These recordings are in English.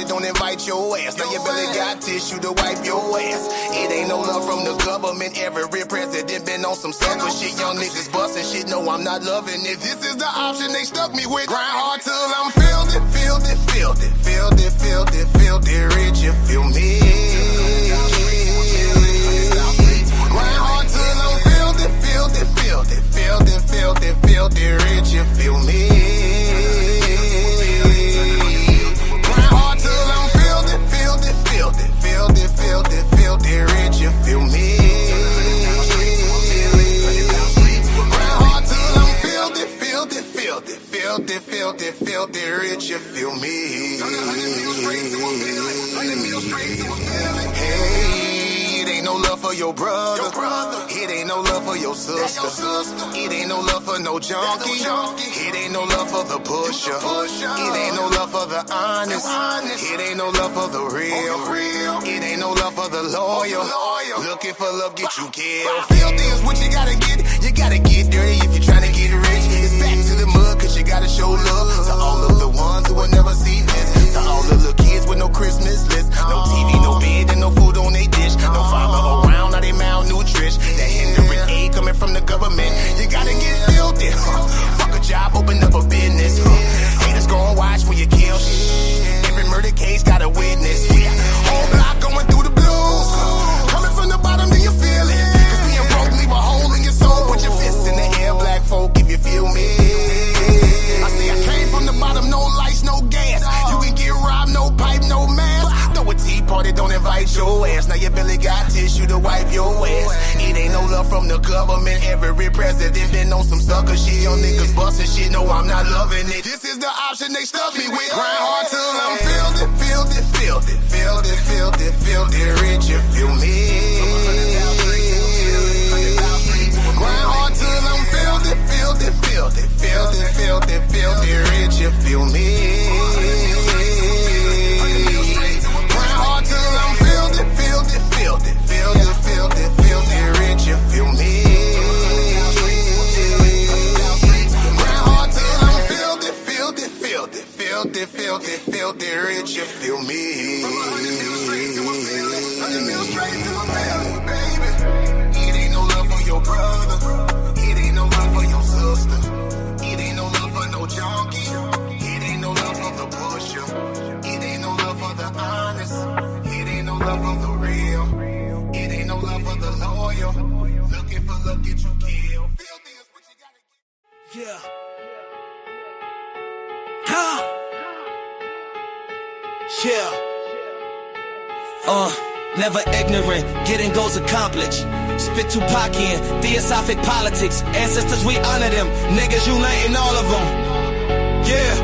Don't invite your ass. Now your belly got tissue to wipe your ass. It ain't no love from the government. Every president been on some sucker shit. Young niggas bustin' shit. No, I'm not loving it. This is the option they stuck me with. Grind hard till I'm filled it, filled it, filled it, filled it, filled it, filled it, rich. You feel me? Grind hard till I'm filled it, filled it, filled it, filled it, filled it, filled it, rich. You feel me? Feel the rich, you feel me? Grind hard till I'm filled it, filled it, filled it, filled it, filled it, filled the rich, you feel me? Hey, it ain't no love for your brother. It ain't no love for your sister. It ain't no love for no junkie. It ain't no love for the pusher. It ain't no love for the honest. It ain't no love for the real. It ain't no love for the loyal. Looking for love, get you killed. Filthy is what you gotta get. You gotta get dirty if you're trying to get rich. It's back to the mud, cause you gotta show love to all of the ones who will never see this. To all the little kids with no Christmas list. No TV, no bed, and no food on they dish. No father around, now they malnourished. That hindering aid coming from the government. You gotta get filthy. Fuck a job, open up a business. Haters gon' watch when you kill shit. Every murder case got a witness. Whole block going through the blues. Coming from the bottom, do you feel it? Cause being broke leave a hole in your soul. Put your fists in the air, black folk, if you feel me. I say I came from the bottom, no lights, no gas. You can get robbed, no pipe, no mask. Throw a tea party, don't invite your ass. Now your belly got tissue to wipe your ass. It ain't no love from the government. Every president been on some sucker shit. Young niggas bustin' shit, no, I'm not loving it. This is the option they stuck me with. Grind hard till I'm filled it, filled it, filled it, filled it, filled it, filled it, rich, you feel me? Grind hard till I'm filled it, filled it, filled it, filled it, filled it, filled it, rich, you feel me? Grind hard till I'm filled it, filled it, filled it, filled it, filled it, filled it, rich, you feel me? Grind hard till I'm filled it, filled it, filled it, filled it, filled it, filled it, rich, you feel me? It ain't no love for your brother. It ain't no love for your sister. It ain't no love for no junkie. It ain't no love for the pusher. It ain't no love for the honest. It ain't no love for the real. It ain't no love for the loyal. Looking for love, get you killed. Filthy is what you gotta get. Yeah. Ha. Yeah. Never ignorant, getting goals accomplished. Spit Tupac in, theosophic politics. Ancestors, we honor them. Niggas uniting all of them. Yeah.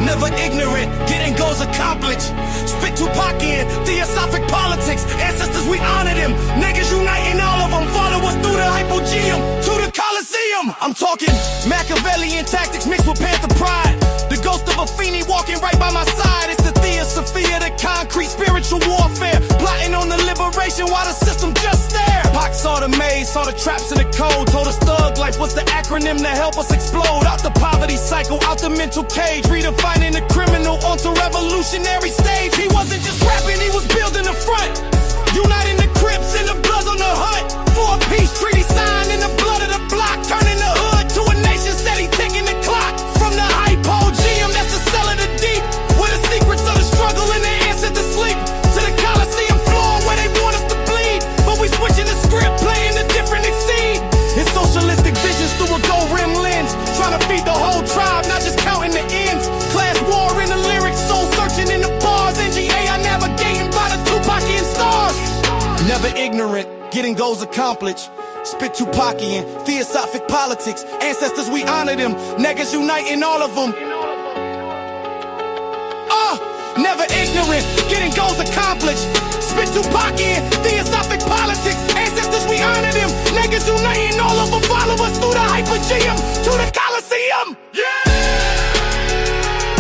Never ignorant, getting goals accomplished. Spit Tupac in, theosophic politics. Ancestors, we honor them. Niggas uniting all of them. Follow us through the hypogeum to the Coliseum. I'm talking Machiavellian tactics mixed with Panther pride. The ghost of a fiend walking right by my side. It's the Theosophia, the concrete spiritual warfare. Plotting on the liberation while the system just stare. Pac saw the maze, saw the traps in the code. Told us thug life was the acronym to help us explode. Out the poverty cycle, out the mental cage. Redefining the criminal onto revolutionary stage. He wasn't just rapping, he was building the front. Uniting the Crips and the Bloods on the hunt. For a peace treaty signed in the blood of the block. Turning the hood to a nation steady ticking the clock. From the hypogeum, that's the cell of the deep. Where the secrets of the struggle and the answer to sleep. To the Coliseum floor ignorant, getting goals accomplished. Spit Tupacian, theosophic politics. Ancestors, we honor them. Niggas uniting all of them. Never ignorant, getting goals accomplished. Spit Tupacian, theosophic politics. Ancestors, we honor them. Niggas uniting all of them. Follow us through the hypogeum to the Coliseum. Yeah!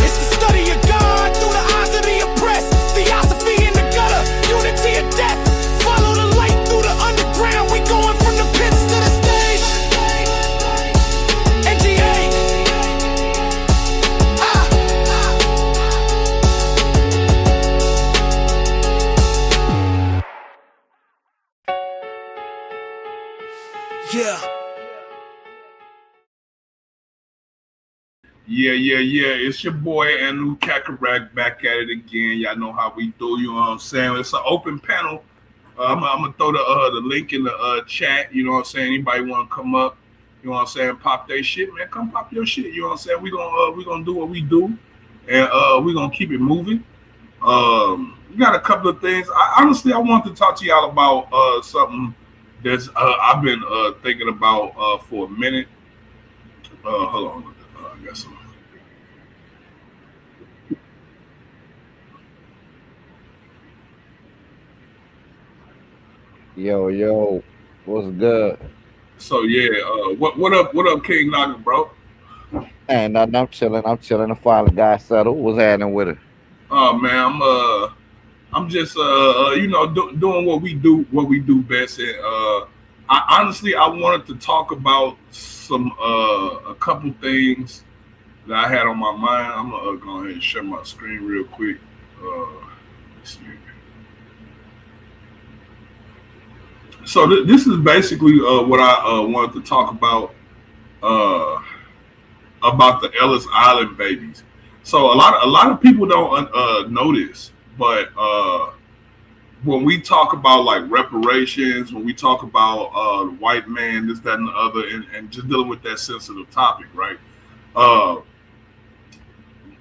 It's the study of God through the eyes of the oppressed. Theosophy in the gutter, unity of death. Follow the light through the underground. We going from the pits to the stage. NGA. Yeah. Yeah. It's your boy Anu Kakarrak back at it again. Y'all know how we do. You know what I'm saying? It's an open panel. I'm gonna throw the link in the chat. You know what I'm saying? Anybody want to come up? You know what I'm saying? Pop their shit, man. Come pop your shit. You know what I'm saying? We gonna do what we do, and we gonna keep it moving. We got a couple of things. I want to talk to y'all about something that's I've been thinking about for a minute. Hold on. I got some. Yo, what's good? So yeah, what up, King Naga, bro? And I'm chilling. The father guy settled. What's happening with it? Oh man, I'm just doing what we do best. And I wanted to talk about some a couple things that I had on my mind. I'm gonna go ahead and share my screen real quick. Let's see. So this is basically what I wanted to talk about the Ellis Island babies. So a lot of people don't know this, but when we talk about like reparations, when we talk about the white man, this, that, and the other, and just dealing with that sensitive topic, right?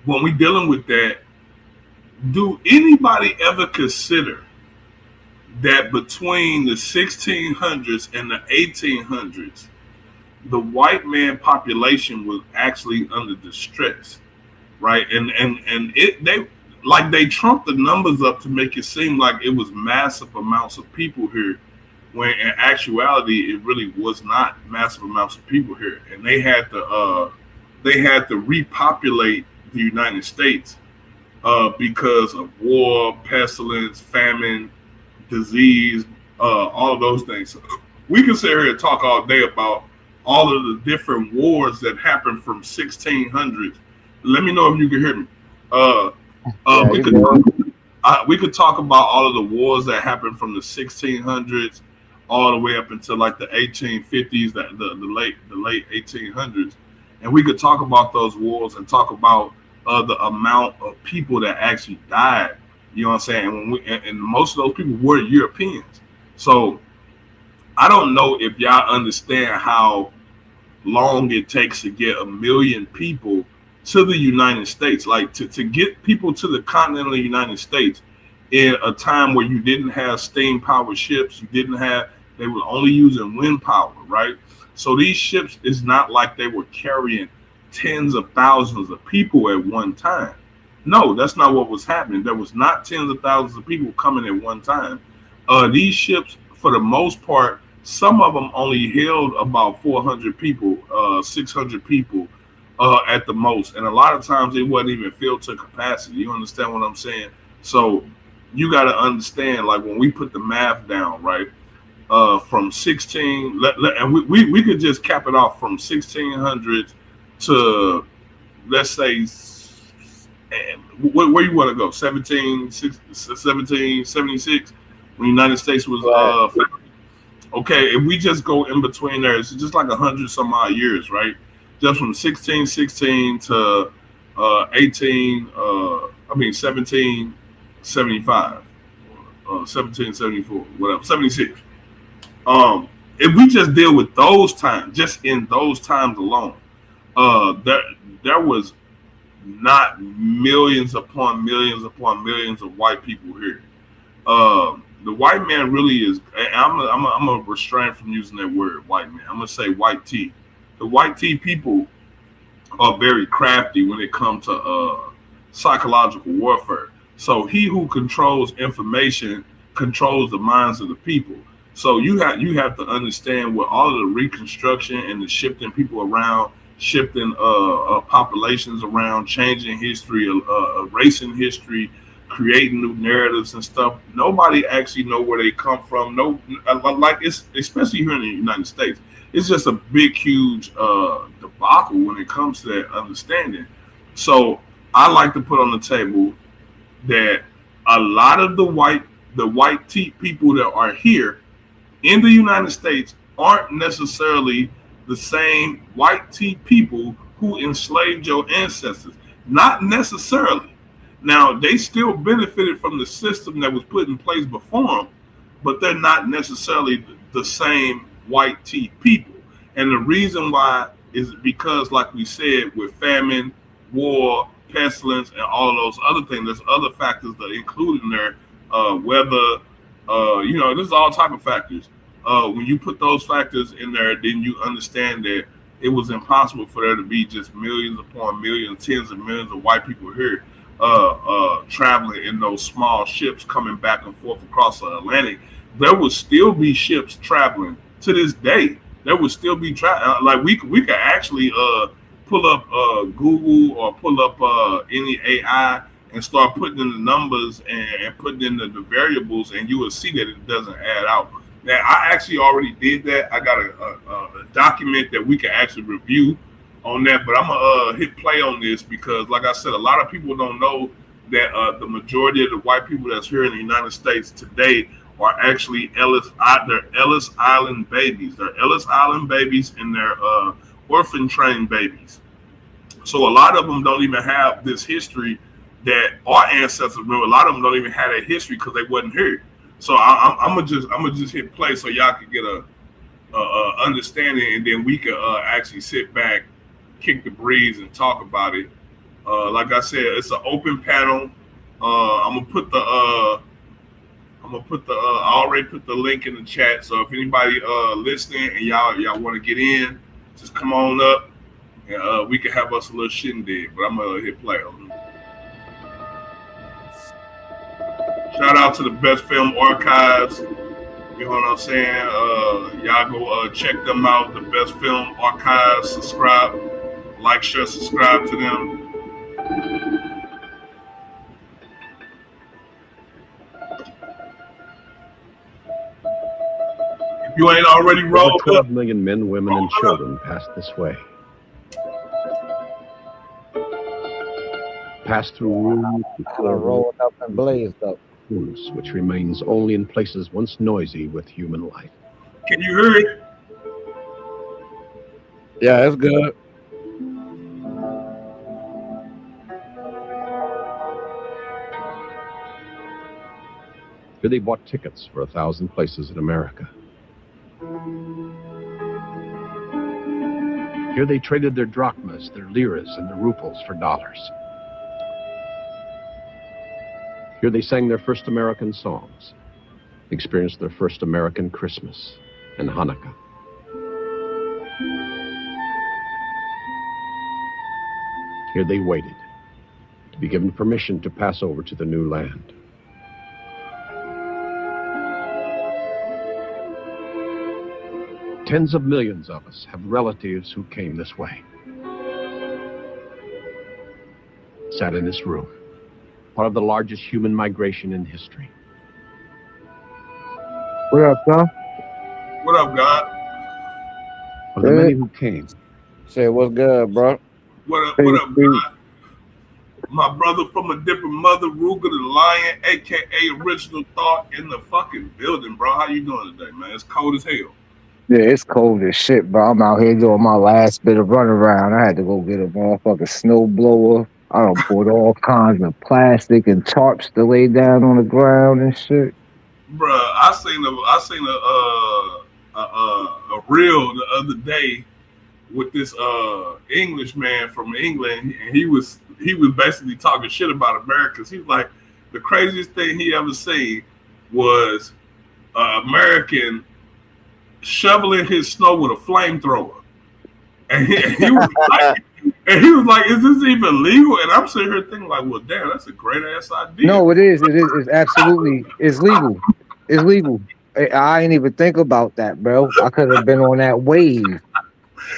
When we dealing with that, do anybody ever consider that between the 1600s and the 1800s, the white man population was actually under distress, right? And they trumped the numbers up to make it seem like it was massive amounts of people here, when in actuality it really was not massive amounts of people here, and they had to repopulate the United States because of war, pestilence, famine, disease, all of those things. So we can sit here and talk all day about all of the different wars that happened from 1600s. Let me know if you can hear me. We could talk about all of the wars that happened from the 1600s all the way up until like the 1850s, the late 1800s, and we could talk about those wars and talk about the amount of people that actually died. You know what I'm saying? And most of those people were Europeans. So I don't know if y'all understand how long it takes to get 1 million people to the United States. Like to get people to the continental United States in a time where you didn't have steam powered ships, they were only using wind power, right? So these ships is not like they were carrying tens of thousands of people at one time. No, that's not what was happening. There was not tens of thousands of people coming at one time. These ships, for the most part, some of them only held about 400 people, 600 people at the most. And a lot of times it wasn't even filled to capacity. You understand what I'm saying? So you got to understand, like when we put the math down, right, from 16, and we could just cap it off from 1600 to, let's say, where you want to go? 1776, when the United States was okay. If we just go in between there, it's just like 100 some odd years, right? Just from 1616 to 1775, 1774, whatever, 76. If we just deal with those times, just in those times alone, there was not millions upon millions upon millions of white people here. the white man really is. I'm a restrain from using that word, white man. I'm gonna say white tea. The white tea people are very crafty when it comes to psychological warfare. So he who controls information controls the minds of the people. So you have to understand with all of the reconstruction and the shifting people around, shifting populations around, changing history, erasing history, creating new narratives and stuff. Nobody actually know where they come from. No, like it's especially here in the United States. It's just a big, huge debacle when it comes to that understanding. So I like to put on the table that a lot of the white people that are here in the United States aren't necessarily the same white people who enslaved your ancestors. Not necessarily. Now, they still benefited from the system that was put in place before them, but they're not necessarily the same white people. And the reason why is because, like we said, with famine, war, pestilence, and all of those other things, there's other factors that are included in there, weather, there's all type of factors. When you put those factors in there, then you understand that it was impossible for there to be just millions upon millions, tens of millions of white people here traveling in those small ships coming back and forth across the Atlantic. There would still be ships traveling to this day. There would still be like we could actually pull up Google or pull up any AI and start putting in the numbers and putting in the variables, and you will see that it doesn't add out. Now, I actually already did that. I got a document that we can actually review on that, but I'm gonna hit play on this because, like I said, a lot of people don't know that the majority of the white people that's here in the United States today are actually Ellis Island babies. They're Ellis Island babies and they're orphan trained babies. So a lot of them don't even have this history that our ancestors remember. A lot of them don't even have that history because they wasn't here. So I'm gonna just hit play so y'all can get a understanding, and then we can actually sit back, kick the breeze, and talk about it. Like I said, it's an open panel. I'm gonna put I already put the link in the chat. So if anybody listening and y'all want to get in, just come on up, and we can have us a little shindig. But I'm gonna hit play on it. Shout out to the Best Film Archives. You know what I'm saying? Y'all go check them out. The Best Film Archives. Subscribe, like, share, subscribe to them. If you ain't already rolled, 12 million men, women, and children passed this way. Passed through rooms rolled up and blazed up. Which remains only in places once noisy with human life. Can you hear it? Yeah, it's good. Here they bought tickets for 1,000 places in America. Here they traded their drachmas, their liras, and their ruples for dollars. Here they sang their first American songs, experienced their first American Christmas and Hanukkah. Here they waited to be given permission to pass over to the new land. Tens of millions of us have relatives who came this way. Sat in this room. Part of the largest human migration in history. What up, son? What up, God? Of the many who came. Say what's good, bro? What up, God? My brother from a different mother, Ruger the Lion, aka Original Thought, in the fucking building, bro. How you doing today, man? It's cold as hell. Yeah, it's cold as shit, bro. I'm out here doing my last bit of running around. I had to go get a motherfucking snow blower. I done poured all kinds of plastic and tarps to lay down on the ground and shit. Bruh, I seen a reel the other day with this Englishman from England, and he was basically talking shit about Americans. He was like, the craziest thing he ever seen was American shoveling his snow with a flamethrower. And he was like, is this even legal? And I'm sitting here thinking like, well, damn, that's a great ass idea. No, it is. It's absolutely. It's legal. It's legal. I ain't even think about that, bro. I could have been on that wave.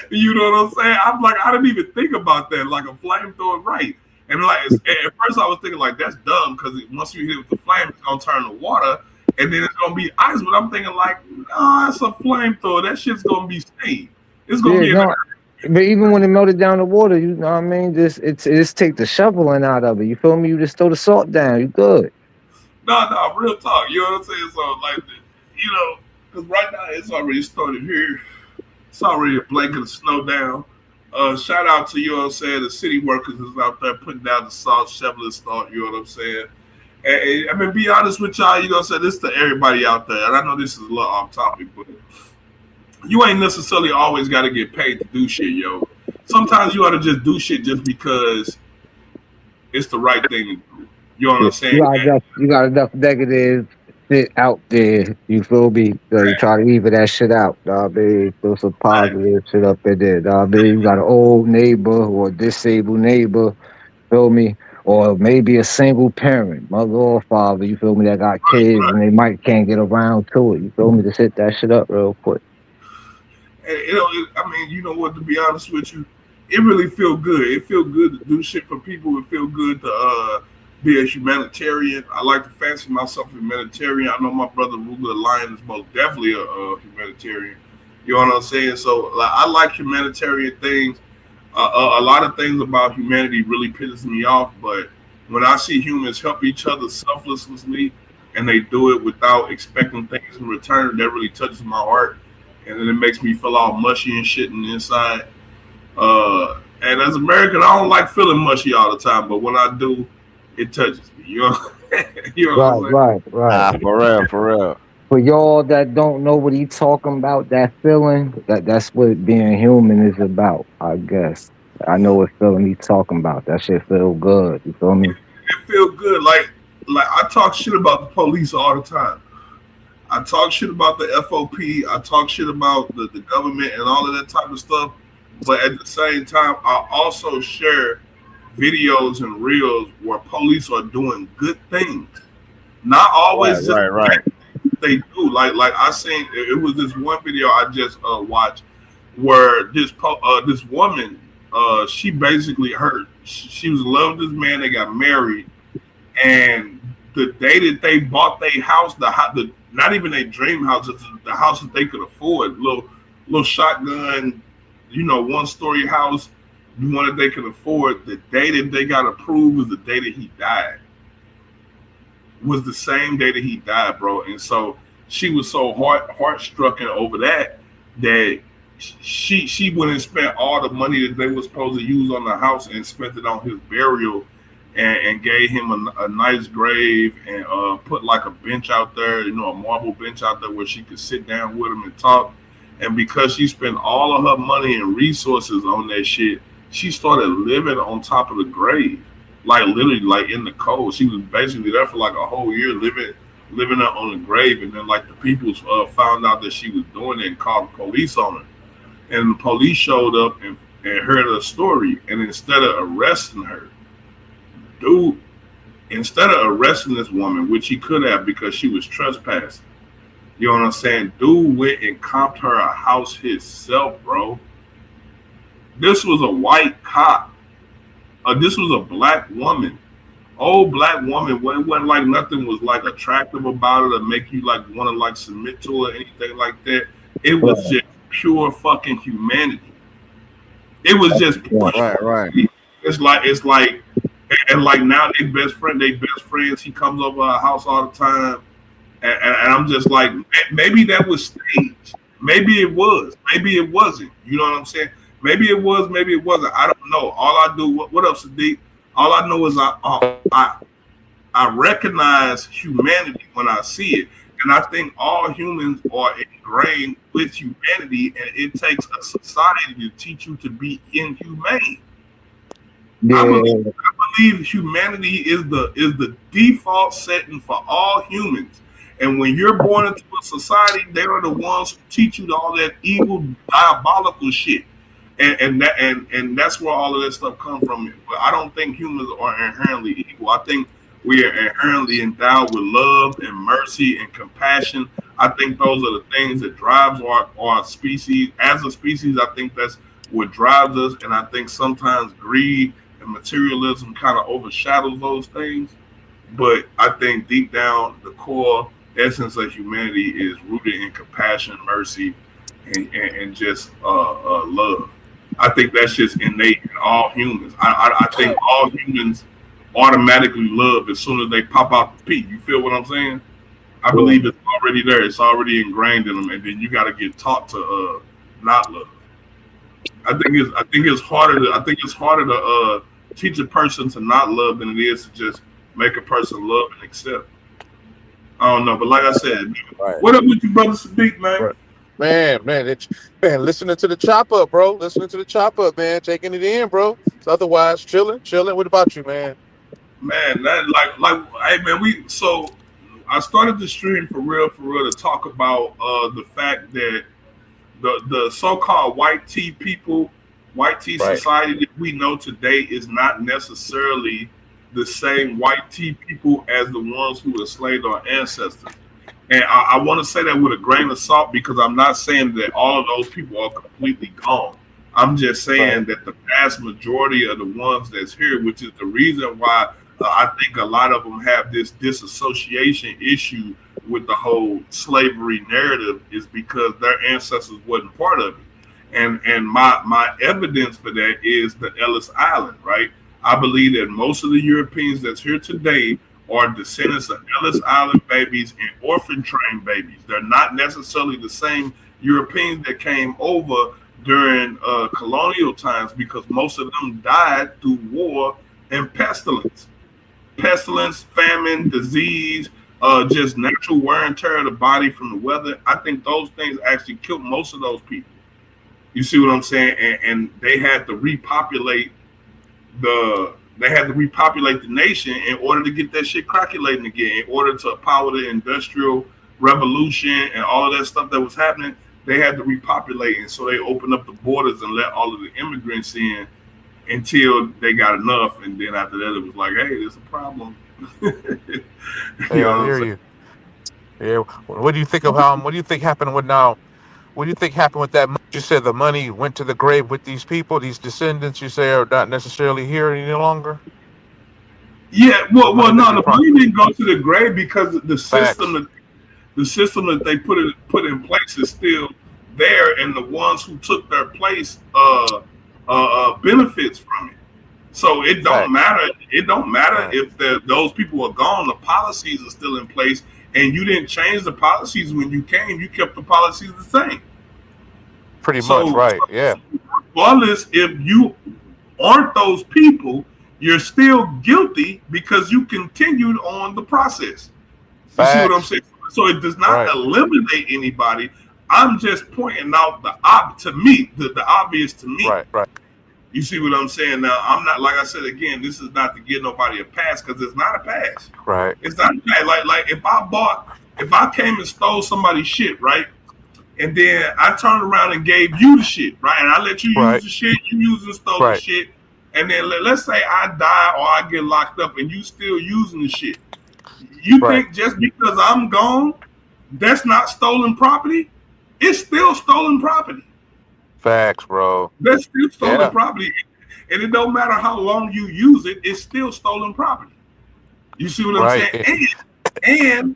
You know what I'm saying? I'm like, I didn't even think about that, like a flamethrower, right? And like at first I was thinking like that's dumb because once you hit it with the flame, it's gonna turn to water, and then it's gonna be ice. But I'm thinking like, no, it's a flamethrower. That shit's gonna be safe. It's gonna be. But even when it melted down the water, you know what I mean? Just take the shoveling out of it. You feel me? You just throw the salt down. You good. No, real talk. You know what I'm saying? So like, you know, because right now it's already started here. It's already a blanket of snow down. Shout out to, you know what I'm saying, the city workers is out there putting down the salt, shoveling salt, you know what I'm saying? And I mean, be honest with y'all, you know what I'm saying, this is to everybody out there, and I know this is a little off topic, but you ain't necessarily always got to get paid to do shit, yo. Sometimes you ought to just do shit just because it's the right thing to do. You know what I'm saying? You got enough negative shit out there, you feel me? So you try to even that shit out, dog, baby. Throw some positive shit up in there, dog, baby. You got an old neighbor or a disabled neighbor, feel me? Or maybe a single parent, mother or father, you feel me, that got kids and they can't get around to it. You feel me? Just hit that shit up real quick. And, you know, I mean, you know what, to be honest with you, it really feel good. It feel good to do shit for people. It feel good to be a humanitarian. I like to fancy myself a humanitarian. I know my brother Ruger the Lion is most definitely a humanitarian. You know what I'm saying? So like, I like humanitarian things. A lot of things about humanity really pisses me off, but when I see humans help each other selflessly and they do it without expecting things in return, that really touches my heart, and then it makes me feel all mushy and shit in the inside. And as an American, I don't like feeling mushy all the time, but when I do, it touches me. You know, you know right. For real. For y'all that don't know what he's talking about, that feeling, that's what being human is about, I guess. I know what feeling he's talking about. That shit feel good. You feel me? It feel good. Like I talk shit about the police all the time. I talk shit about the FOP. I talk shit about the government and all of that type of stuff. But at the same time, I also share videos and reels where police are doing good things. Not always right. They do. Like I seen, it was this one video I just watched where this woman, she basically she was in love with this man. They got married, and the day that they bought their house, the not even their dream house, it's the house that they could afford, little shotgun, you know, 1-story house, the one that they could afford. The day that they got approved was the day that he died. Was the same day that he died, bro. And so she was so heart-stricken over that she went and spent all the money that they were supposed to use on the house and spent it on his burial, and gave him a nice grave, and put like a bench out there, you know, a marble bench out there where she could sit down with him and talk. And because she spent all of her money and resources on that shit, she started living on top of the grave. Like literally, like in the cold. She was basically there for like a whole year, living up on the grave. And then like the people found out that she was doing it and called the police on her. And the police showed up and heard her story. And instead of arresting her, instead of arresting this woman, which he could have because she was trespassing, you know what I'm saying? Dude went and comped her a house himself, bro. This was a white cop. This was a black woman, old black woman. It wasn't like nothing was like attractive about it or make you like want to like submit to her or anything like that. It was just pure fucking humanity. It was just pure. Right. It's like, and like now they best friends. He comes over our house all the time, and I'm just like, maybe that was staged. Maybe it was. Maybe it wasn't. You know what I'm saying? Maybe it was, maybe it wasn't. I don't know. All I do, what up, Sadiq? All I know is I recognize humanity when I see it, and I think all humans are ingrained with humanity, and it takes a society to teach you to be inhumane. Yeah. I believe humanity is the default setting for all humans, And when you're born into a society, they are the ones who teach you all that evil, diabolical shit. And that's where all of that stuff comes from. But I don't think humans are inherently equal. I think we are inherently endowed with love and mercy and compassion. I think those are the things that drives our species. As a species, I think that's what drives us. And I think sometimes greed and materialism kind of overshadows those things. But I think deep down, the core essence of humanity is rooted in compassion, mercy, and just love. I think that's just innate in all humans. I think all humans automatically love as soon as they pop out the pee. You feel what I'm saying? I believe it's already there. It's already ingrained in them, and then you got to get taught to not love. I think it's harder to teach a person to not love than it is to just make a person love and accept. I don't know, but like I said, what up with you, brother Sadiq, man? Man, listening to the chop up, bro. Listening to the chop up, man. Taking it in, bro. So otherwise, chilling. What about you, man? Man, that hey man, so I started the stream for real to talk about the fact that the so-called white tea people, white tea society that we know today is not necessarily the same white tea people as the ones who enslaved our ancestors. And I want to say that with a grain of salt because I'm not saying that all of those people are completely gone. I'm just saying that the vast majority of the ones that's here, which is the reason why I think a lot of them have this disassociation issue with the whole slavery narrative, is because their ancestors wasn't part of it. And my evidence for that is the Ellis Island, right? I believe that most of the Europeans that's here today are descendants of Ellis Island babies and orphan train babies. They're not necessarily the same Europeans that came over during colonial times, because most of them died through war and pestilence. Pestilence, famine, disease, just natural wear and tear of the body from the weather. I think those things actually killed most of those people. You see what I'm saying? And they had to repopulate the nation in order to get that shit calculating again, in order to power the industrial revolution and all of that stuff that was happening. They had to repopulate, and so they opened up the borders and let all of the immigrants in until they got enough, and then after that it was like, hey, there's a problem. Hey, I hear you. Yeah. What do you think of how? What do you think happened with now? What do you think happened with that? You said the money went to the grave with these people, these descendants. You say are not necessarily here any longer. Yeah, well, no, the money didn't go to the grave because the system that they put in place is still there, and the ones who took their place benefits from it. So it don't matter. It don't matter if those people are gone. The policies are still in place, and you didn't change the policies when you came. You kept the policies the same. Pretty much, right? Yeah. Regardless, if you aren't those people, you're still guilty because you continued on the process. You see what I'm saying? So it does not eliminate anybody. I'm just pointing out the obvious to me. Right. You see what I'm saying? Now, I'm not, like I said again, this is not to give nobody a pass, because it's not a pass. Right. It's not a pass. Like if I came and stole somebody's shit, right? And then I turned around and gave you the shit, right? And I let you use the shit, you use and stole the shit. And then let's say I die or I get locked up and you still using the shit. You think just because I'm gone, that's not stolen property? It's still stolen property. Facts, bro. That's still stolen property. And it don't matter how long you use it, it's still stolen property. You see what I'm saying? And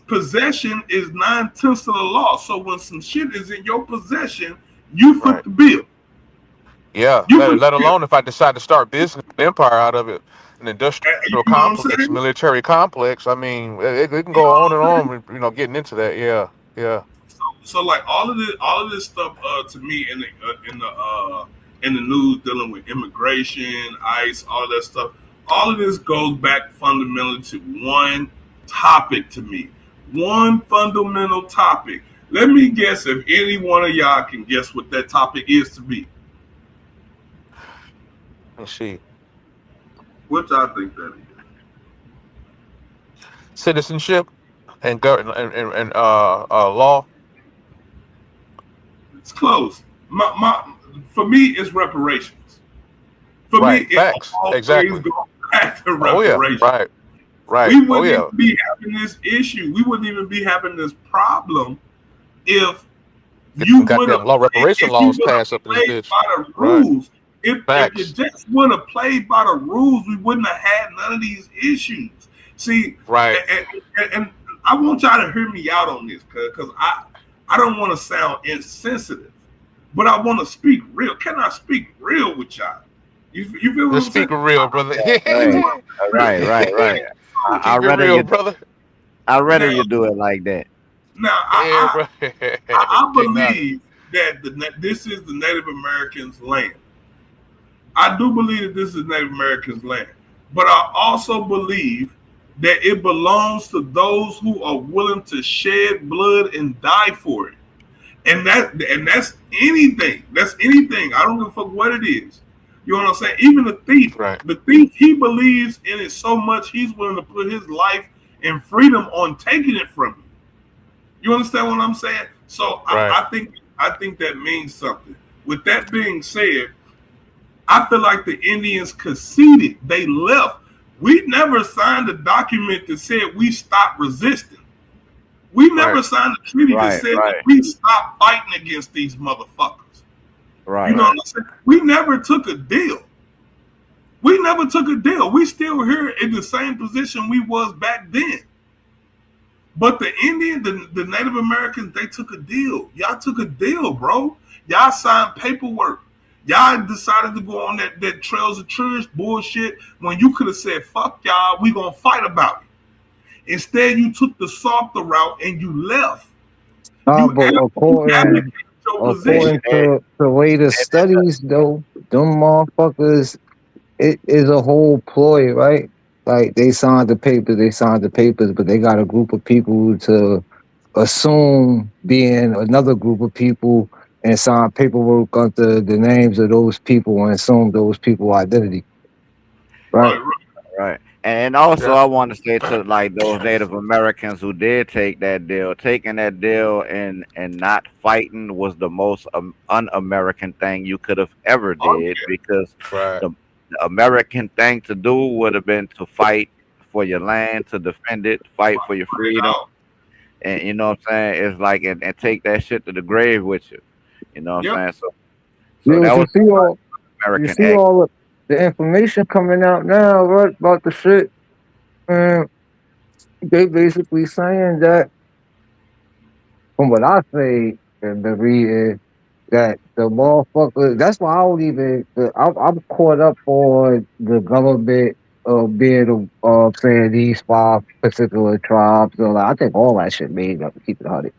possession is 9/10 of the law. So when some shit is in your possession, you foot the bill. Yeah, let alone if I decide to start business empire out of it, an industrial complex, military complex. I mean, it can go on and on. Getting into that. Yeah. So like all of this stuff to me in the news dealing with immigration, ICE, all of that stuff. All of this goes back fundamentally to one topic to me. One fundamental topic. Let me guess if any one of y'all can guess what that topic is to be. Let's see. What y'all think that is? Citizenship. and law. It's close. For me, it's reparations. For Right. me, it Facts. always Exactly. goes back to Oh yeah. reparations. Right. Right. We Oh wouldn't yeah. even be having this issue. We wouldn't even be having this problem if Get you them would goddamn have reparation if you laws would have passed up in this played bitch. by the Right. rules. If you Facts. just would have played by the rules, we wouldn't have had none of these issues. See, Right. and I want y'all to hear me out on this, because I don't want to sound insensitive, but I want to speak real. Can I speak real with y'all? You feel what Let's I'm saying? speak real, brother. Right. I Keep it rather real, you. brother. I rather Now, you do it like that. now Yeah, bro. I Getting out. believe that this is the Native Americans' land. I do believe that this is Native Americans' land, but I also believe that it belongs to those who are willing to shed blood and die for it. And that's anything. That's anything. I don't give a fuck what it is. You know what I'm saying? Even the thief, Right. he believes in it so much he's willing to put his life and freedom on taking it from you. You understand what I'm saying? So Right. I think that means something. With that being said, I feel like the Indians conceded. They left. We never signed a document that said we stopped resisting. We never Right. signed a treaty that Right, said right. that we stopped fighting against these motherfuckers. Right. You know what I'm saying? We never took a deal. We never took a deal. We still here in the same position we was back then. But the the Native Americans, they took a deal. Y'all took a deal, bro. Y'all signed paperwork. Y'all decided to go on that Trails of Tears bullshit when you could have said, fuck y'all, we gonna fight about it. Instead, you took the softer route and you left. Nah, You but according your position. to the latest studies, though, them motherfuckers, it is a whole ploy, right? Like they signed the papers, but they got a group of people to assume being another group of people and sign paperwork under the names of those people and assume those people identity, right? Right. And also, Yeah. I want to say to like those Native Americans who did take that deal, taking that deal and not fighting was the most un-American thing you could have ever did, because Right. the American thing to do would have been to fight for your land, to defend it, fight for your freedom, and you know what I'm saying. It's like and take that shit to the grave with you. You know what I'm saying. So Yeah, that you was see all American act. all the information coming out now, right, about the shit. They basically saying that, from what I say in the reading, that the motherfucker. That's why I don't even. I'm caught up on the government being saying these 5 particular tribes. So like, I think all that shit made up. Keep it 100.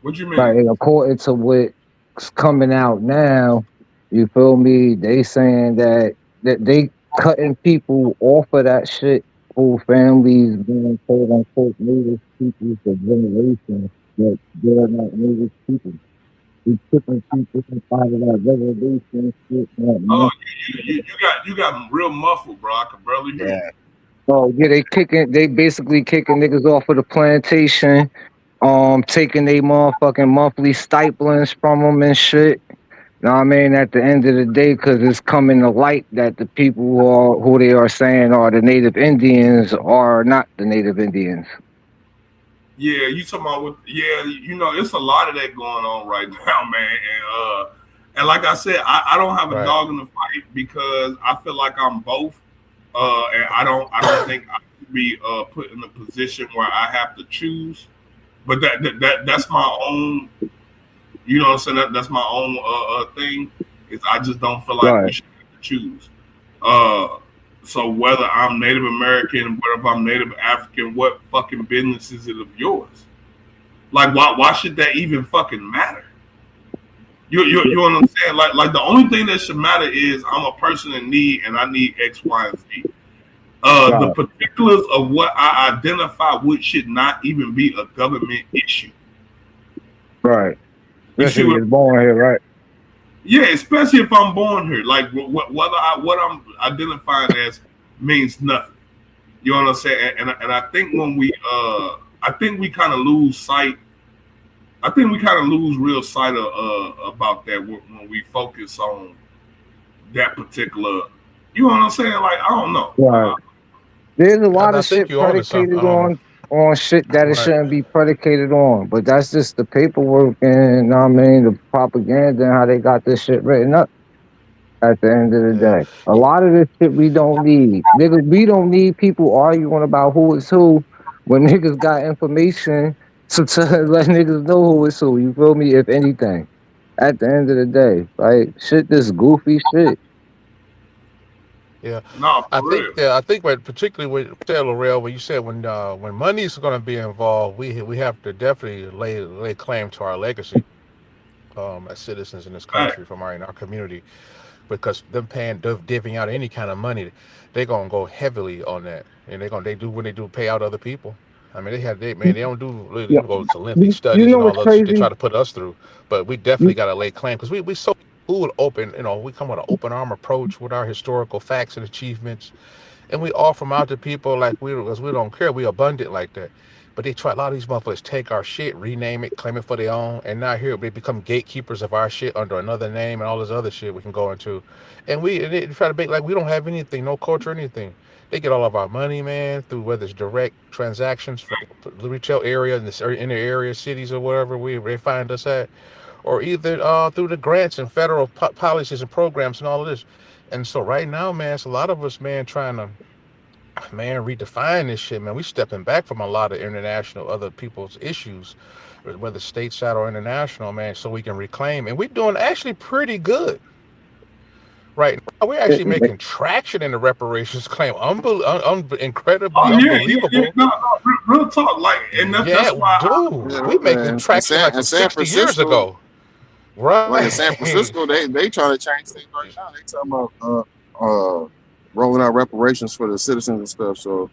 What you Like, mean? according to what's coming out now, you feel me? They saying that they cutting people off of that shit. Whole families being quote unquote native people for generations, that they're not native people. We putting people inside of that reservation shit. Oh, you got real muffled, bro. I can barely hear you. Yeah. Oh yeah, they basically kicking niggas off of the plantation, taking they motherfucking monthly stipends from them and shit. Know what I mean? At the end of the day, because it's coming to light that the people who they are saying are the Native Indians are not the Native Indians. Yeah, you talking about it's a lot of that going on right now, man. And like I said, I don't have a Right. dog in the fight because I feel like I'm both. And I don't think I should be put in a position where I have to choose. But that's my own, you know what I'm saying? That's my own thing. Is I just don't feel like we should have to choose. So whether I'm Native American, whether I'm Native African, what fucking business is it of yours? Like why should that even fucking matter? You know what I'm saying? Like the only thing that should matter is I'm a person in need and I need X, Y, and Z. The particulars of what I identify with should not even be a government issue. Right. You see what Especially if you're born here, right? Yeah, especially if I'm born here. Like what I'm identifying as means nothing. You know what I'm saying? And I think when I think we kind of lose sight. I think we kind of lose real sight of about that when we focus on that particular. You know what I'm saying? Like I don't know. Right. There's a lot I of think shit you're onto something. predicated on shit that it Right. shouldn't be predicated on. But that's just the paperwork and the propaganda and how they got this shit written up at the end of the day. A lot of this shit we don't need. Niggas, we don't need people arguing about who is who when niggas got information to let niggas know who is who. You feel me? If anything. At the end of the day. Like shit this goofy shit. Yeah, No, I for think real. yeah, I think particularly with Laurel, when you said when money is going to be involved, we have to definitely lay claim to our legacy as citizens in this Right. country from in our community, because them divvying out any kind of money, they're gonna go heavily on that, and they do when they do pay out other people. I mean, they don't do really Yeah. go to lengthy You studies know and all what's the other shit they crazy? try to put us through, but we definitely got to lay claim because we so cool with open, we come with an open arm approach with our historical facts and achievements, and we offer them out to people like because we don't care, we abundant like that. But they try a lot of these motherfuckers take our shit, rename it, claim it for their own, and now here they become gatekeepers of our shit under another name and all this other shit we can go into, and they try to make like we don't have anything, no culture, anything. They get all of our money, man, through whether it's direct transactions from the retail area in the inner area, cities or wherever they find us at, or either through the grants and federal policies and programs and all of this. And so right now, man, it's a lot of us, man, trying to redefine this shit, man. We stepping back from a lot of international other people's issues, whether stateside or international, man, so we can reclaim. And we're doing actually pretty good right now. We're actually making traction in the reparations claim. Incredibly Oh yeah, unbelievable. no, real talk. Like, and that's why. Dude, we making traction like from 60 years ago. Right. Like in San Francisco, they trying to change things right now. They talking about rolling out reparations for the citizens and stuff. So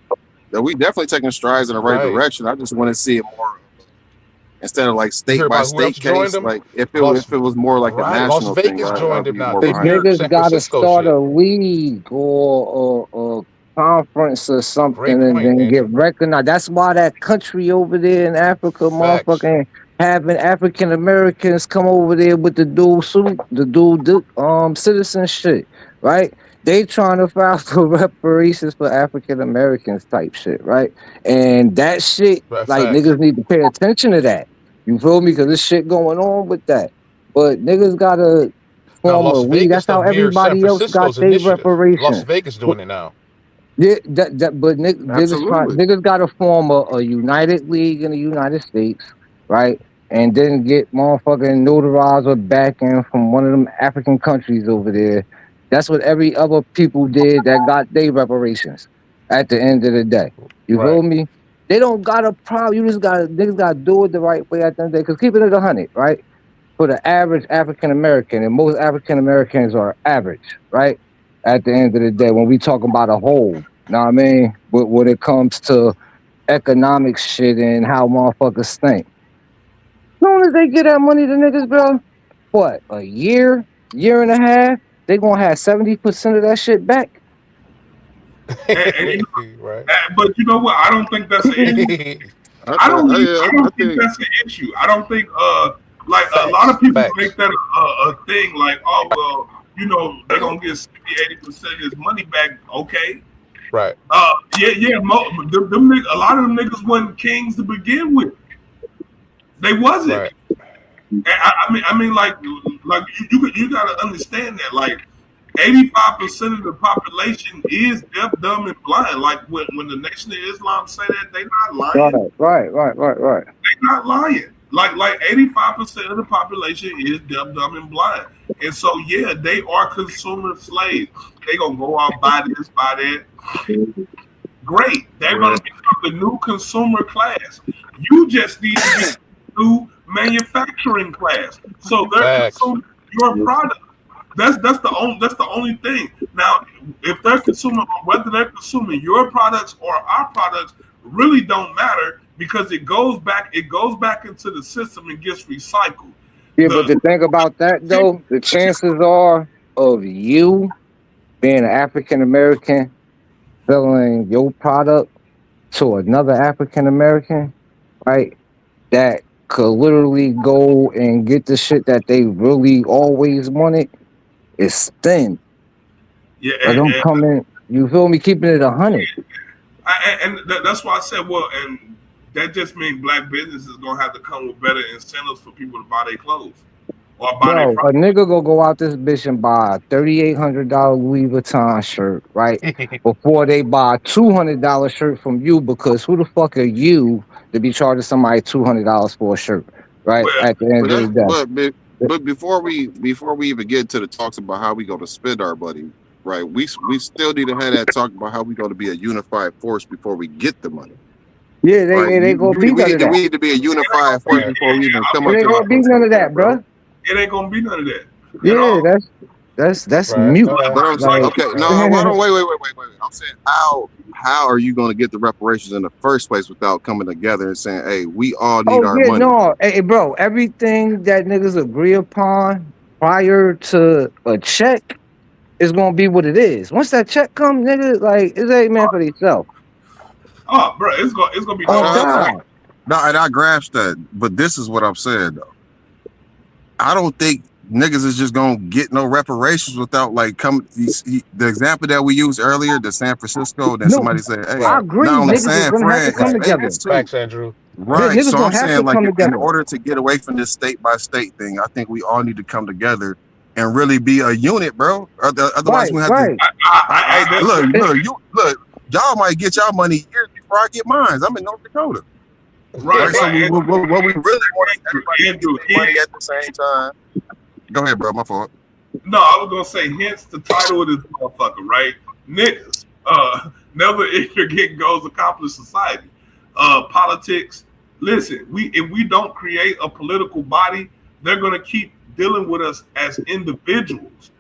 that we definitely taking strides in the right direction. I just want to see it more instead of like state by state case. Like if it was more like a national thing. Las Vegas joined it now. The niggas gotta start a league or a conference or something and then get recognized. That's why that country over there in Africa, motherfucking having African Americans come over there with the dual citizen shit, right? They trying to file for reparations for African Americans type shit, right? And that shit, like niggas need to pay attention to that. You feel me? Because there's shit going on with that. But niggas gotta form a league. That's how everybody else got their reparations. Las Vegas doing it now. Yeah, but niggas gotta form a united league in the United States, right? And then get motherfucking notarized or backing from one of them African countries over there. That's what every other people did that got their reparations at the end of the day. You feel me? They don't got a problem. Niggas gotta do it the right way at the end of the day. Because keep it at 100, right? For the average African American, and most African Americans are average, right? At the end of the day, when we talk about a whole, know what I mean? When it comes to economic shit and how motherfuckers think. As soon as they get that money to niggas, bro, what, a year and a half, they gonna have 70% of that shit back. But you know what? I don't think that's an issue. I don't think that's an issue. I don't think like a lot of people make that a thing. Like, oh well, they're gonna get 70-80% of his money back. Okay. Right. Yeah. A lot of them niggas wasn't kings to begin with. They wasn't. Right. I mean, like you gotta understand that, like 85% of the population is deaf, dumb, and blind. Like when the Nation of Islam say that, they not lying. Right. They not lying. Like 85% of the population is deaf, dumb, and blind. And so yeah, they are consumer slaves. They gonna go out buy this, buy that. Great. They're gonna become the new consumer class. You just need to be new manufacturing class. So they're consuming your product. That's the only thing. Now, if they're consuming, whether they're consuming your products or our products, really don't matter because it goes back into the system and gets recycled. Yeah, but the thing about that though, the chances are of you being an African American selling your product to another African American, right? That could literally go and get the shit that they really always wanted is thin. Yeah, But don't come in, you feel me, keeping it 100. That's why I said, well, and that just means black businesses gonna have to come with better incentives for people to buy their clothes or buy their Bro, a products. nigga go out this bitch and buy a $3,800 Louis Vuitton shirt, right? Before they buy a $200 shirt from you, because who the fuck are you to be charging somebody $200 for a shirt, right? Well, At the end of the day. But before we even get to the talks about how we going to spend our money, right? We still need to have that talk about how we going to be a unified force before we get the money. Yeah, Right? they gonna be none of that. We need to be a unified force before we even come up It to ain't gonna be none of that, bro. It ain't gonna be none of that. Yeah, that's mute. But I'm saying, okay, no, hold on, wait. I'm saying, how are you going to get the reparations in the first place without coming together and saying, hey, we all need our money? No, hey, bro, everything that niggas agree upon prior to a check is gonna be what it is. Once that check comes, nigga, like it's ain't meant for themselves. Oh, bro, it's gonna be. No, and I grasp that, but this is what I'm saying though. I don't think niggas is just gonna get no reparations without like the example that we used earlier, the San Francisco. Then somebody said, "Hey, I agree. not only Niggas San is gonna have to come Fran, together. Facts, Andrew. Right. Niggas So gonna I'm have saying, to like, come in together. order to get away from this state by state thing, I think we all need to come together and really be a unit, bro. Otherwise, we have to. Look, y'all might get y'all money years before I get mine. I'm in North Dakota. Right. So what we really want is everybody to get money at the same time. Go ahead, bro. My fault. No, I was gonna say, hence the title of this motherfucker, right? Niggas, never ignorant goals accomplish society. Politics. Listen, if we don't create a political body, they're gonna keep dealing with us as individuals.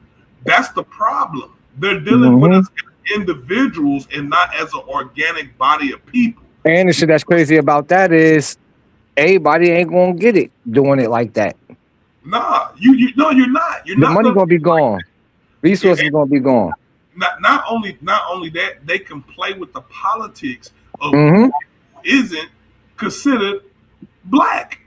That's the problem. They're dealing with us as individuals and not as an organic body of people. And the shit that's crazy about that is everybody ain't gonna get it doing it like that. Nah, you're not. The money gonna be gone. Resources gonna be gone. Not only that, they can play with the politics of who isn't considered black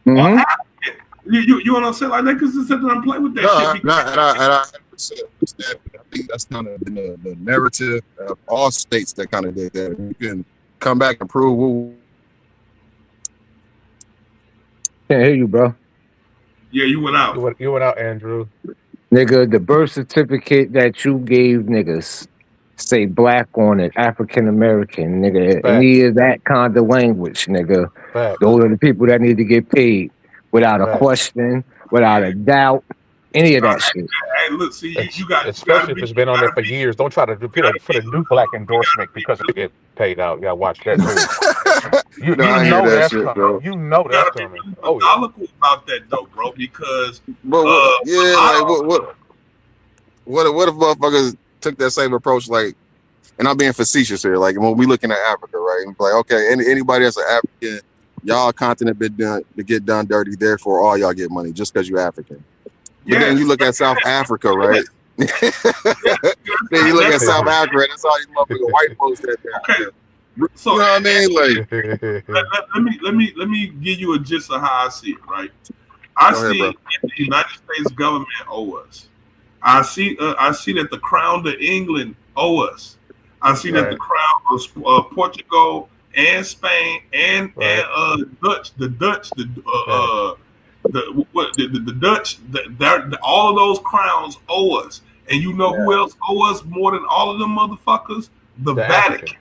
or African. You know what I'm saying? Like they can sit there and play with that shit. I think that's kind of the narrative of all states that kind of did that. You can come back and prove. Can't hear you, bro. Yeah, you went out. You went out, Andrew. Nigga, the birth certificate that you gave niggas say black on it, African American, nigga. Fact. Any of that kind of language, nigga. Fact. Those are the people that need to get paid without a question, without a doubt, any of that shit. Hey, look, see, you got, especially if it's been on there for years. Don't try to put a new black endorsement because it get paid out. You gotta watch that too. You know that's shit, coming. bro. You know that's coming. Oh, yeah. About that though, bro, because what if motherfuckers took that same approach, like, and I'm being facetious here, like when we looking at Africa, right? And like, okay, anybody that's an African, y'all continent been done to get done dirty, therefore all y'all get money just because you African. But then you look at South Africa, right? Then you look at South Africa, that's all you motherfucking white folks that there. So, you know what I mean? Like, let me give you a gist of how I see it, right? I see the United States government owe us. I see that the Crown of England owe us. I see that the Crown of Portugal and Spain and Dutch, the Dutch, all of those crowns owe us. And you know who else owe us more than all of them motherfuckers? The Vatican.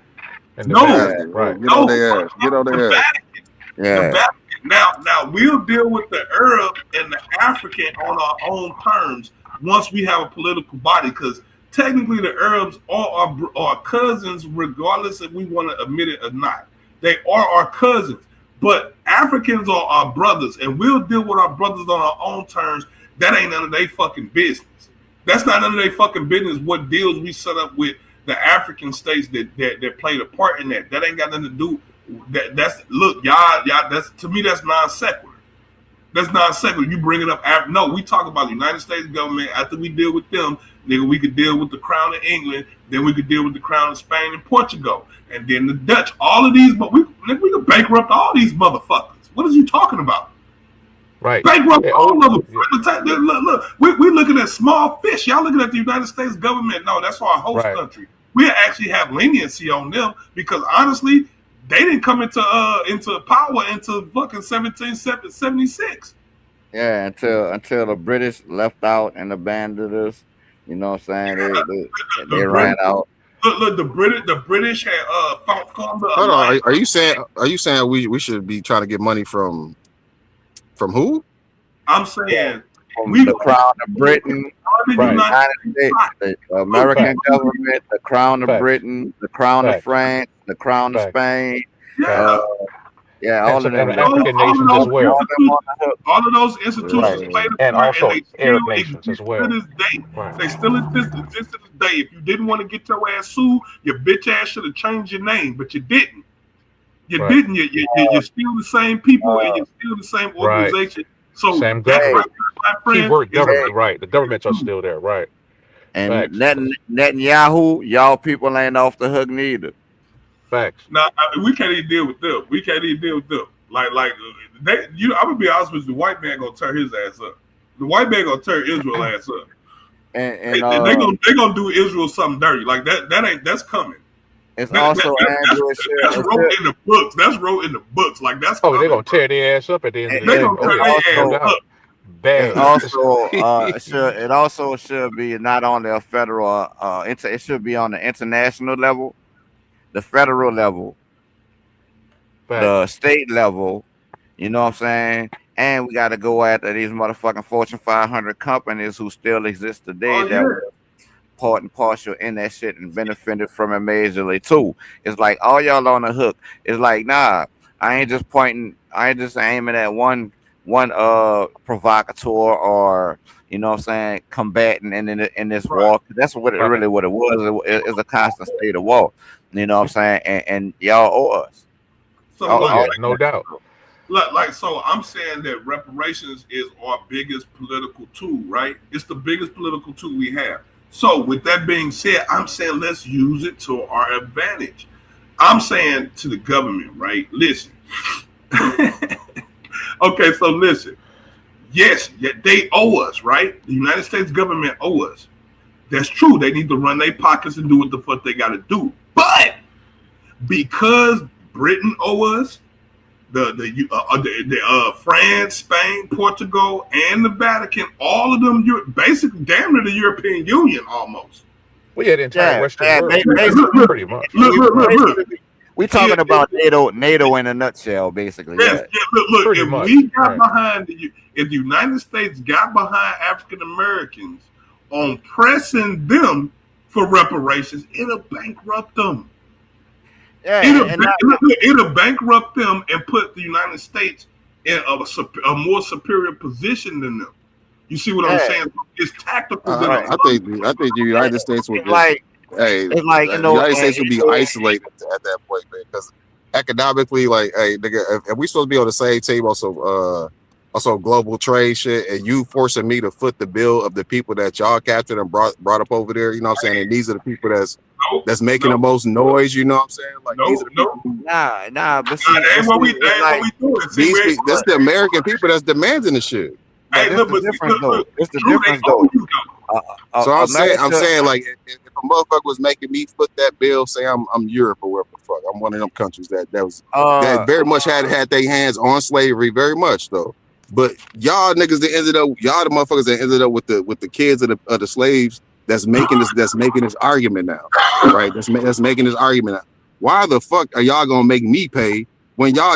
Get on their ass. The Vatican. Now we'll deal with the Arab and the African on our own terms once we have a political body, because technically the Arabs are our cousins, regardless if we want to admit it or not. They are our cousins. But Africans are our brothers, and we'll deal with our brothers on our own terms. That ain't none of their fucking business. That's not none of their fucking business what deals we set up with the African states that played a part in that. That ain't got nothing to do. That's look, y'all. That's, to me, that's non sequitur. That's not secular. You bring it up after. No, we talk about the United States government. After we deal with them, nigga, we could deal with the Crown of England. Then we could deal with the Crown of Spain and Portugal. And then the Dutch. All of these, but we could bankrupt all these motherfuckers. What is you talking about? Right. Bankrupt all of them. Look, we're looking at small fish. Y'all looking at the United States government. No, that's our host country. We actually have leniency on them because honestly, they didn't come into power until fucking 1776. Yeah, until the British left out and abandoned us. You know what I'm saying? They ran out. Look, the British had formed the. Hold on, are you saying we should be trying to get money from who? I'm saying the Crown of Britain, the United States, the American government, the Crown of Britain, the Crown of France, the Crown of Spain. All of them. African nations as well. All of those institutions played a part, and also Arab still nations as well. To this day, they still exist to this day. If you didn't want to get your ass sued, your bitch ass should have changed your name, but you didn't. You didn't. You're still the same people, and you're still the same organization. So same government. Keyword government, right? The governments are still there, right? And Netanyahu, y'all people ain't off the hook neither. Facts. Now we can't even deal with them. Like they, I'm gonna be honest with you. The white man gonna tear his ass up. The white man gonna tear Israel ass up. And they gonna do Israel something dirty like that. That's coming. It's also that's wrote in the books. That's wrote in the books. Like that's. Oh, they're gonna tear their ass up at the end of the day. They're gonna tear their ass up. Bad. It also should be not only a federal. It should be on the international level, the federal level, the state level. You know what I'm saying? And we got to go after these motherfucking Fortune 500 companies who still exist today that were part and partial in that shit and benefited from it majorly too. It's like all y'all on the hook. It's like, nah, I ain't just aiming at one provocateur or, you know what I'm saying, combatant in this war. That's what it really what it was. It's a constant state of war. You know what I'm saying? And y'all owe us. So no doubt. So I'm saying that reparations is our biggest political tool, right? It's the biggest political tool we have. So with that being said, I'm saying let's use it to our advantage. I'm saying to the government, right? Listen. Okay, so listen. Yes, they owe us, right? The United States government owe us. That's true. They need to run their pockets and do what the fuck they got to do. But because Britain owe us, the France, Spain, Portugal, and the Vatican, all of them, basically damn near the European Union almost. We had the entire Western world, pretty much. Look. We talking about NATO in a nutshell, basically. Yes, look. If we got behind if the United States got behind African Americans on pressing them for reparations, it'll bankrupt them. It'll bankrupt them and put the United States in a more superior position than them. You see what I'm saying? It's tactical. I think the United States would it's like the United States would be isolated at that point, man. Because economically, like, hey, nigga, if we supposed to be on the same team, also global trade shit, and you forcing me to foot the bill of the people that y'all captured and brought up over there, you know what I'm saying? And these are the people that's making the most noise, you know what I'm saying? Like, these are the people but see, that's what we doing. That's the American people that's demanding the shit. Hey, look, it's the difference though. So I'm saying, like, if a motherfucker was making me foot that bill, say I'm Europe or whatever the fuck, I'm one of them countries that that very much had their hands on slavery, very much though. But y'all niggas that ended up, y'all the motherfuckers that ended up with the kids of the slaves that's making this argument now, right? That's making this argument now. Why the fuck are y'all gonna make me pay when y'all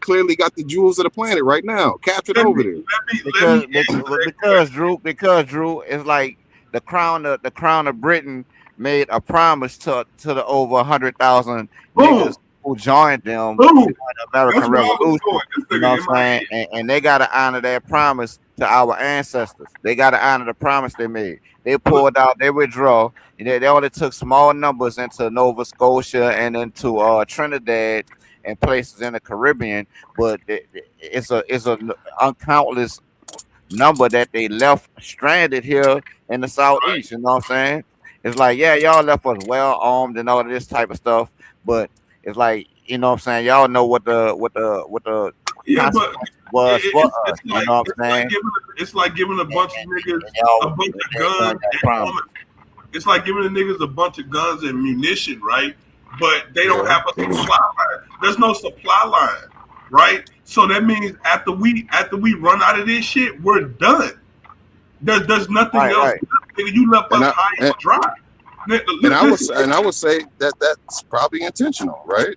clearly got the jewels of the planet right now captured over there? Because Drew, it's like the crown of Britain made a promise to the over 100,000 niggas who joined them in the American Revolution. You know what I'm saying? And they got to honor their promise to our ancestors. They got to honor the promise they made. They pulled out, they withdraw. They only took small numbers into Nova Scotia and into Trinidad and places in the Caribbean, but it's a uncountless number that they left stranded here in the southeast. You know what I'm saying? It's like, yeah, y'all left us well armed and all of this type of stuff, but it's like, you know what I'm saying? Y'all know what the Yeah, but was for us. it's You like know what I'm saying? it's like giving a bunch of niggas a bunch of guns. It's like giving the niggas a bunch of guns and munition, right? But they don't have a supply line. There's no supply line, right? So that means after we run out of this shit, we're done. There's nothing else. Right. Nigga, you left us high and dry. And I would say that that's probably intentional, right?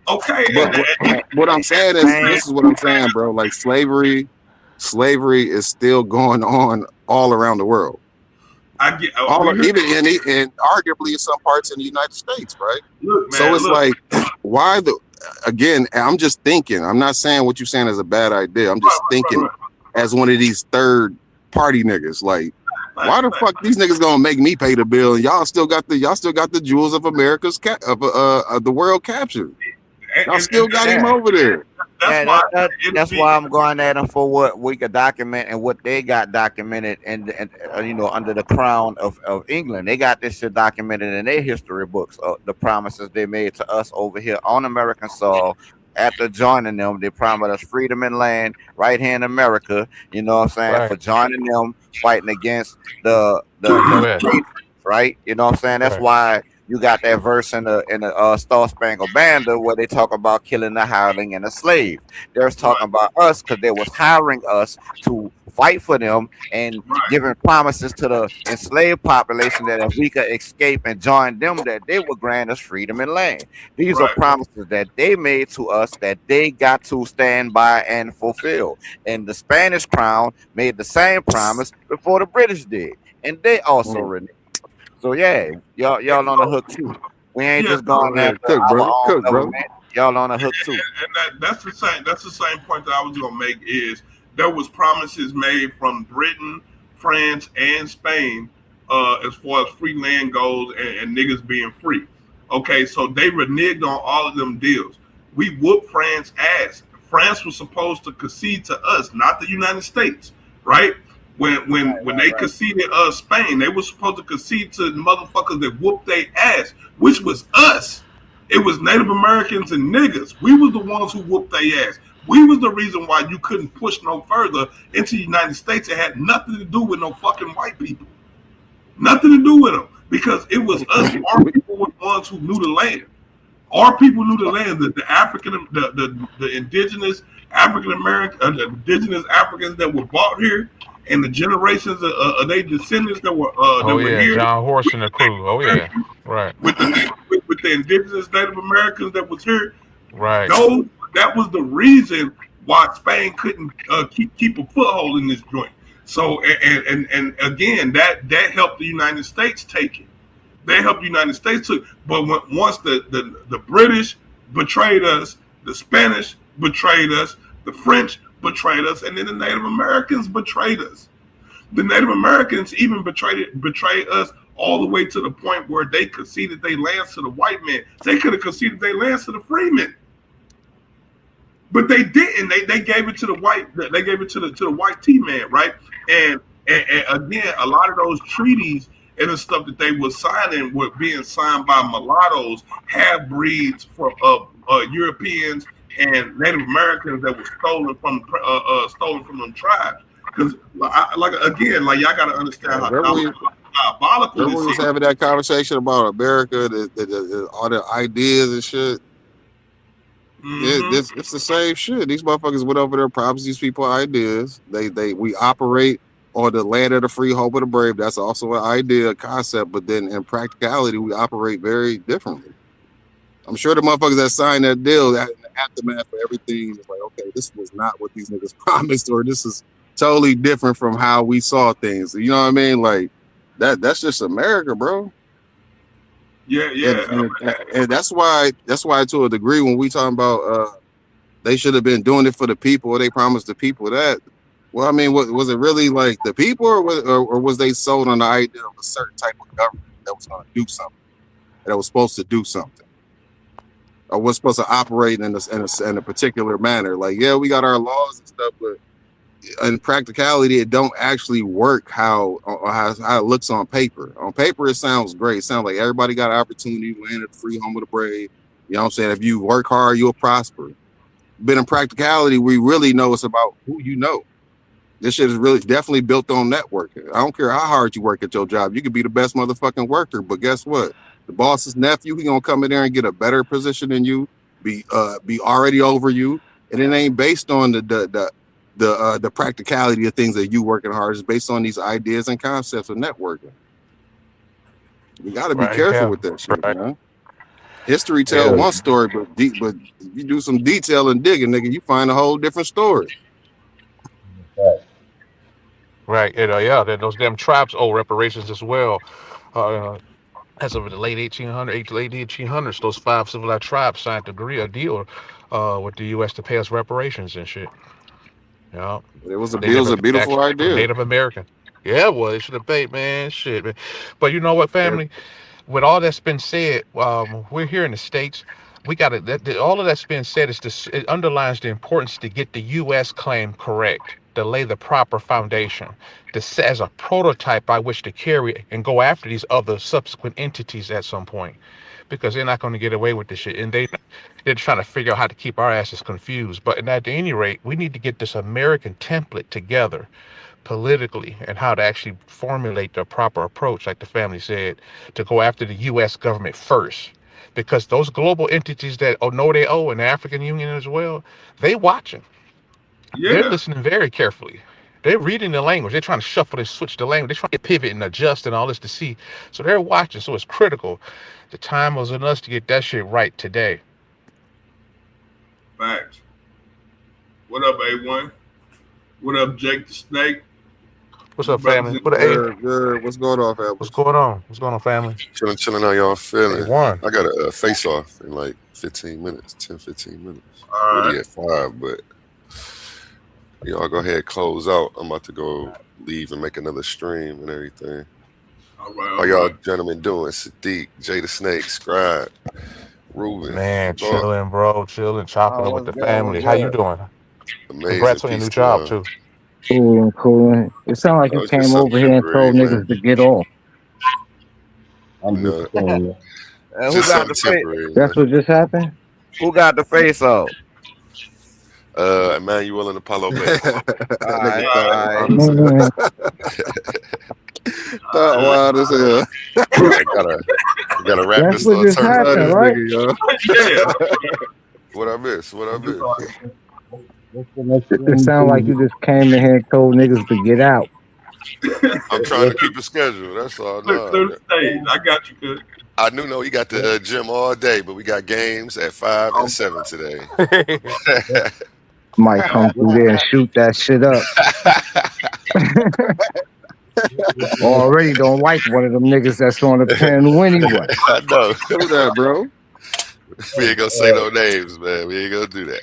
Okay. But what I'm saying is, this is what I'm saying, bro. Like slavery is still going on all around the world. I get even in arguably in some parts in the United States, right? Look, man, so it's like, why again, I'm just thinking, I'm not saying what you're saying is a bad idea. I'm just thinking as one of these third party niggas, like, why the fuck these niggas gonna make me pay the bill? Y'all still got the jewels of America's the world captured. Y'all still got him over there. That's why I'm going at them for what we could document and what they got documented, and under the crown of England, they got this shit documented in their history books. The promises they made to us over here on American soil. After joining them, they promised us freedom and land right here in America. You know what I'm saying? Right. For joining them, fighting against the right. You know what I'm saying? That's why you got that verse in the Star Spangled Banner where they talk about killing the hireling and the slave. They're talking about us because they was hiring us to fight for them and giving promises to the enslaved population that if we could escape and join them, that they would grant us freedom and land. These are promises that they made to us that they got to stand by and fulfill. And the Spanish crown made the same promise before the British did, and they also reneged. So yeah, y'all on the hook too. We ain't just going after our own government. Y'all on the hook too. And that's the same point that I was gonna make is there was promises made from Britain, France, and Spain as far as free land goes and niggas being free. Okay, so they reneged on all of them deals. We whooped France's ass. France was supposed to concede to us, not the United States, right? When they conceded Spain, they were supposed to concede to the motherfuckers that whooped their ass, which was us. It was Native Americans and niggas. We was the ones who whooped their ass. We was the reason why you couldn't push no further into the United States. It had nothing to do with no fucking white people. Nothing to do with them. Because it was us. Our people were the ones who knew the land. Our people knew the land. The indigenous African American, the indigenous Africans that were brought here, and the generations of their descendants that were here. John Horse and the crew. Oh yeah, right. With the indigenous Native Americans that was here, right. That was the reason why Spain couldn't keep a foothold in this joint. So and again, that helped the United States take it. They helped the United States take. But once the British betrayed us, the Spanish betrayed us, the French betrayed us, and then the Native Americans betrayed us. The Native Americans even betrayed us all the way to the point where they conceded their lands to the white men. They could have conceded their lands to the freemen, but they didn't. They gave it to the white. They gave it to the white T-man, right? And again, a lot of those treaties and the stuff that they were signing were being signed by mulattoes, half breeds of Europeans and Native Americans that were stolen from them tribes. Because, y'all got to understand how diabolical everyone was having that conversation about America, all the ideas and shit. Mm-hmm. It's the same shit. These motherfuckers went over there, promised these people ideas. We operate on the land of the free, hope of the brave. That's also an idea, a concept. But then in practicality, we operate very differently. I'm sure the motherfuckers that signed that deal, that in the aftermath for everything, is like, okay, this was not what these niggas promised, or this is totally different from how we saw things. You know what I mean? Like that's just America, bro. Yeah. And that's why to a degree when we talking about they should have been doing it for the people, or they promised the people that. Well, I mean, was it really like the people, or was they sold on the idea of a certain type of government that was going to do something, that was supposed to do something? we're supposed to operate in a particular manner. Like, yeah, we got our laws and stuff, but in practicality, it don't actually work how it looks on paper. On paper, it sounds great. It sounds like everybody got an opportunity to land at the free home of the brave. You know what I'm saying? If you work hard, you'll prosper. But in practicality, we really know it's about who you know. This shit is really definitely built on networking. I don't care how hard you work at your job. You could be the best motherfucking worker, but guess what? The boss's nephew, he gonna come in there and get a better position than you, be already over you, and it ain't based on the practicality of things that you working hard. It's based on these ideas and concepts of networking. You got to be careful with that shit, man. History tell one story, but you do some detail and digging, nigga, you find a whole different story. Right, and those damn tribes owe reparations as well. As of the late 1800s, those 5 civilized tribes signed a deal with the U.S. to pay us reparations and shit. Yeah, it was a beautiful idea. Native American. Yeah, it was. It should have paid, man. Shit, man. But you know what, family? With all that's been said, we're here in the States. We got it. All of that's been said it underlines the importance to get the U.S. claim correct, to lay the proper foundation, to set as a prototype by which to carry and go after these other subsequent entities at some point, because they're not going to get away with this shit, and they're trying to figure out how to keep our asses confused. But at any rate, we need to get this American template together politically and how to actually formulate the proper approach, like the family said, to go after the U.S. government first. Because those global entities that know they owe, and the African Union as well, they watching. Yeah. They're listening very carefully. They're reading the language. They're trying to shuffle and switch the language. They're trying to pivot and adjust and all this to see. So they're watching. So it's critical. The time was on us to get that shit right today. Facts. What up, A1? What up, Jake the Snake? What's up, family? What up, good. What's going on, family? What's going on? What's going on, family? Chilling. How y'all feeling? A1. I got a face off in like 15 minutes, 10-15 minutes. All right. Really at 5, but y'all go ahead, close out. I'm about to go leave and make another stream and everything. All right. How y'all gentlemen doing? Sadiq, Jay the Snake, Scribe, Ruben. Man, chilling, bro. Chilling, chopping up with the family. How you doing? Amazing. Congrats on your new job, too. Cool. It sounded like you came over here and told niggas to get off. I'm just saying. Who got the face? That's what just happened? Who got the face off? Emmanuel and Apollo Bay. Wild as hell. Gotta wrap That's this what just happened, right? What I miss? It sounded like you just came in here and told niggas to get out. I'm trying to keep a schedule. That's all. I got you good. I know you got the gym all day, but we got games at 5 and 7 today. Might come through there and shoot that shit up. Already don't like one of them niggas that's on the pen anyway. I know. Do that, bro. We ain't gonna say no names, man. We ain't gonna do that.